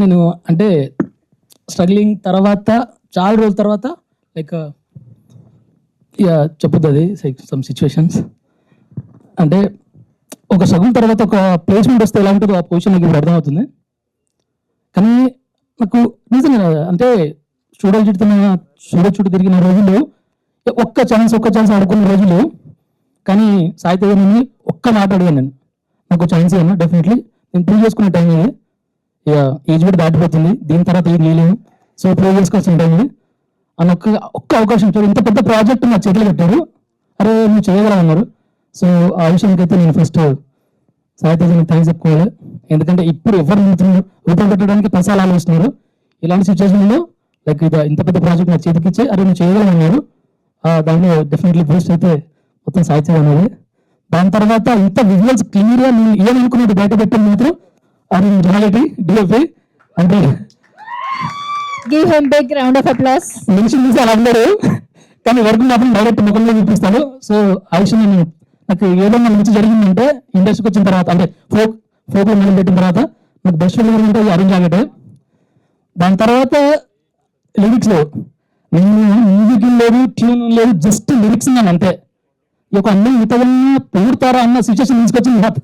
నేను అంటే స్ట్రగ్లింగ్ తర్వాత చాలా రోజుల తర్వాత లైక్ చెప్పొద్దు అది సమ్ సిచ్యువేషన్స్ అంటే ఒక సగం తర్వాత ఒక ప్లేస్మెంట్ వస్తే ఎలా ఉంటుందో ఆ పొజిషన్ నాకు ఇప్పుడు అర్థమవుతుంది. కానీ నాకు నిజంగా అంటే చుట్టూ తిరిగిన రోజులు ఒక్క ఛాన్స్ ఆడుకున్న రోజులు. కానీ సాయి తేజని ఒక్క మాట అడిగాను నేను, నాకు ఛాన్స్ ఏమన్నా డెఫినెట్లీ నేను ప్రూవ్ చేసుకునే టైం ఇది, ఇక ఏజ్ కూడా దాటిపోతుంది, దీని తర్వాత ఏం చేయలేము, సో ప్రూవ్ చేసుకోవాల్సిన టైం ఇది అని ఒక్క అవకాశం ఇచ్చారు. ఇంత పెద్ద ప్రాజెక్ట్ నా చేతులు పెట్టారు, అరే నువ్వు చేయగలవన్నారు. సో ఆ విషయానికి అయితే నేను ఫస్ట్ సాయి తేజని థ్యాంక్స్ చెప్పుకోవాలి. ఎందుకంటే ఇప్పుడు ఎవరు రూపాయలు పెట్టడానికి పైసలు ఆలోచిస్తున్నారు. ఇలాంటి సిచ్యువేషన్లో లైక్ ఇంత పెద్ద ప్రాజెక్ట్ నా చేతికి ఇచ్చి అరే నువ్వు చేయగలవన్నారు. దాంట్లో డెఫినెట్లీ బూస్ట్ అయితే మొత్తం సాయి తేజ అనేది. దాని తర్వాత ఇంత విజువల్స్ క్లియర్గా నేను ఏమనుకున్నది బయట పెట్టింది మాత్రం అది రియాలిటీ డిఎఫ్ఐ అంటే give him big round of applause. Mention చేసి అలా అన్నారు, కానీ వర్క్ మాత్రం డైరెక్ట్ ముఖంలో చూపిస్తాడు. సో ఆ విషయం నేను నాకు ఏదైనా మంచి జరిగిందంటే ఇండస్ట్రీకి వచ్చిన తర్వాత అంటే ఫోక్ మొదలు పెట్టిన తర్వాత నాకు బెస్ట్ ఫ్రెండ్ అంటే అరుణ్ జాగటే. దాని తర్వాత లిరిక్స్ నేను మ్యూజిక్ లేదు, ట్యూన్ లేదు, జస్ట్ లిరిక్స్ నేను అంతే. ఈ యొక్క అన్ని మిగతావన్నీ పొగుడతారా అన్న సిచ్యువేషన్ తీసుకొచ్చింది నాకు.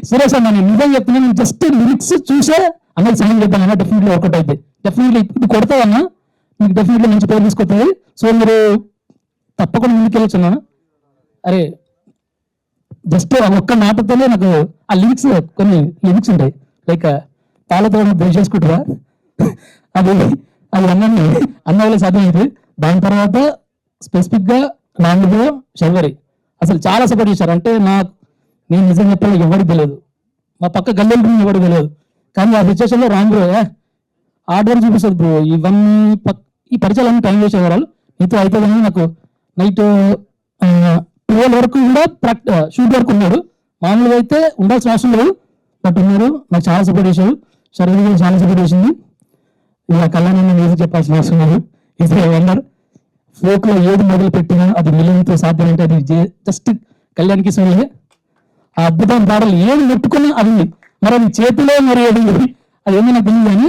సురేష్ అన్న నేను నిజం చెప్తున్నా, నేను జస్ట్ లిరిక్స్ చూసే అన్నది సాయం చేద్దామన్నా డెఫినెట్లీ వర్కౌట్ అయితే డెఫినెట్లీ ఇప్పుడు కొడతావన్నా మీకు డెఫినెట్లీ మంచి పేరు తీసుకొస్తుంది. సో మీరు తప్పకుండా ముందుకు వెళ్ళొచ్చున్నాను. అరే జస్ట్ ఒక్క మాటతోనే నాకు ఆ లిరిక్స్ కొన్ని లిరిక్స్ ఉంటాయి లైక్ పాలతో బ్రష్ చేసుకుంటారా అది అది అన్న వల్ల సాధ్యమైంది. దాని తర్వాత స్పెసిఫిక్గా లాంగ్లో శర్వరి అసలు చాలా సపోర్ట్ చేశారు. అంటే నేను నిజం చెప్పాలి ఎవరికి తెలియదు, మా పక్క గల్లెలు ఎవరికి తెలియదు. కానీ ఆ సిచ్యువేషన్లో రాంగ్ బ్రో హార్డ్ వర్క్ చూపిస్తుంది బ్రో. ఇవన్నీ ఈ పరిచయాలన్నీ టైం చేసేవాళ్ళు మీతో అయితే కానీ నాకు నైట్ 12 వరకు కూడా షూట్ వరకు ఉన్నాడు. మామూలుగా అయితే ఉండాల్సిన అవసరం లేదు, బట్ ఉన్నారు. నాకు చాలా సపోర్ట్ చేశారు, శర్వరి కూడా చాలా సపోర్ట్ చేసింది. ఇక కళ్యాణ్ మ్యూజిక్ చెప్పాల్సిన అవసరం లేదు. ఇది వండర్ ఫోక్ లో ఏది మొదలు పెట్టినా అది మిలియన్తో సాధ్యం అంటే అది జస్ట్ కళ్యాణ్కి సూర్యే. ఆ అద్భుతమైన పాటలు ఏది ముట్టుకున్నా అది మరి అది చేతిలో మరి అది ఏమైనా తెలియదు. కానీ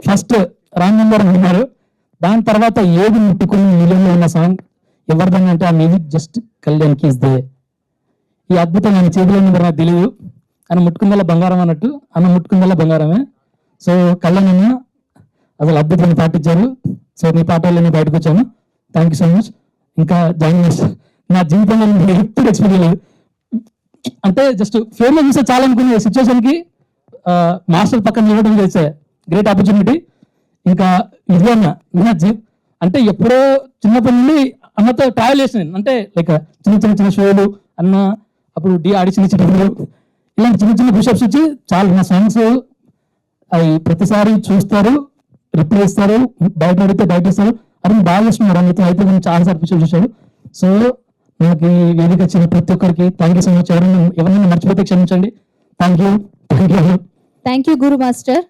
ఫస్ట్ రాంగ్ నెంబర్ ఉన్నారు. దాని తర్వాత ఏది ముట్టుకుని మిలియన్లో ఉన్న సాంగ్ ఎవరిదని అంటే ఆ మ్యూజిక్ జస్ట్ కళ్యాణ్కి ఇస్ దే. ఈ అద్భుతం ఆయన చేతిలో నెంబర్ నాకు తెలియదు, ఆయన ముట్టుకుందల్లా బంగారం అన్నట్టు, అన్న ముట్టుకుందల్లా బంగారమే. సో కళ్యాణ్ అన్న అసలు అద్భుతమైన పాట ఇచ్చారు. సో నీ పాటల్లో నేను బయటకు వచ్చాను, థ్యాంక్ యూ సో మచ్. ఇంకా జాయిన్ చేస్తాను నా జీవితంలో నేను ఎప్పుడు ఎక్స్పీరియన్స్ లేదు, అంటే జస్ట్ ఫేమ్లో చూస్తే చాలా అనుకునే సిచ్యువేషన్కి మాస్టర్ పక్కన నిలవడం చేసే గ్రేట్ ఆపర్చునిటీ. ఇంకా ఇది అన్న అంటే ఎప్పుడో చిన్నప్పటి నుండి అన్నతో ట్రావెల్ చేసిన అంటే లైక్ చిన్న షోలు అన్న అప్పుడు ఆడిషన్ ఇచ్చేటప్పుడు ఇలాంటి చిన్న పుషప్స్ ఇచ్చి చాలా నా సాంగ్స్ అవి ప్రతిసారి చూస్తారు, రిప్లై ఇస్తారు, బయట అడిగితే బయట ఇస్తారు. అది బాగా చేస్తున్నారు అన్నతో అయితే నేను చాలాసార్లు పుషప్ చూశాడు. సో నాకు ఈ వేదిక వచ్చిన ప్రతి ఒక్కరికి థ్యాంక్ యూ సో మచ్. ఎవరైనా మర్చిపోతే క్షమించండి. Thank you Guru master.